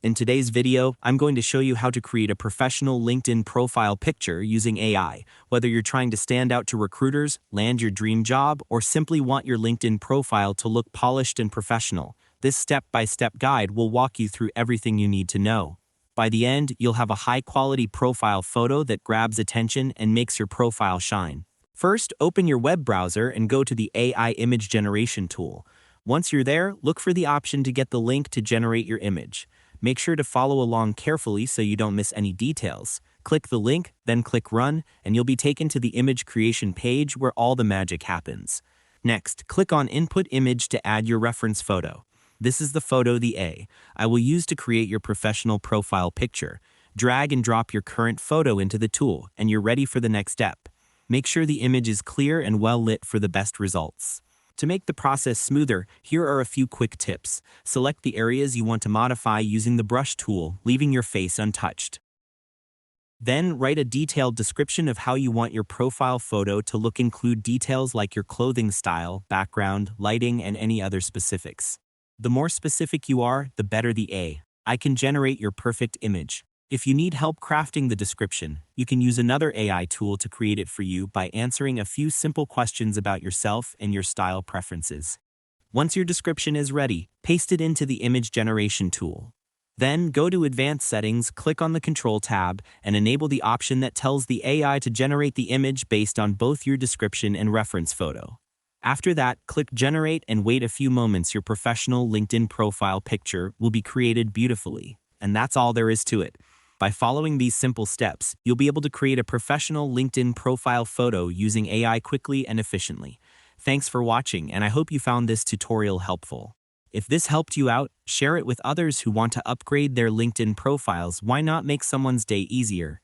In today's video, I'm going to show you how to create a professional LinkedIn profile picture using AI. Whether you're trying to stand out to recruiters, land your dream job, or simply want your LinkedIn profile to look polished and professional, this step-by-step guide will walk you through everything you need to know. By the end, you'll have a high-quality profile photo that grabs attention and makes your profile shine. First, open your web browser and go to the AI image generation tool. Once you're there, look for the option to get the link to generate your image. Make sure to follow along carefully so you don't miss any details. Click the link, then click Run, and you'll be taken to the image creation page where all the magic happens. Next, click on Input Image to add your reference photo. This is the photo I will use to create your professional profile picture. Drag and drop your current photo into the tool, and you're ready for the next step. Make sure the image is clear and well lit for the best results. To make the process smoother, here are a few quick tips. Select the areas you want to modify using the brush tool, leaving your face untouched. Then, write a detailed description of how you want your profile photo to look. Include details like your clothing style, background, lighting, and any other specifics. The more specific you are, the better the AI can generate your perfect image. If you need help crafting the description, you can use another AI tool to create it for you by answering a few simple questions about yourself and your style preferences. Once your description is ready, paste it into the image generation tool. Then go to Advanced Settings, click on the Control tab, and enable the option that tells the AI to generate the image based on both your description and reference photo. After that, click Generate and wait a few moments. Your professional LinkedIn profile picture will be created beautifully. And that's all there is to it. By following these simple steps, you'll be able to create a professional LinkedIn profile photo using AI quickly and efficiently. Thanks for watching, and I hope you found this tutorial helpful. If this helped you out, share it with others who want to upgrade their LinkedIn profiles. Why not make someone's day easier?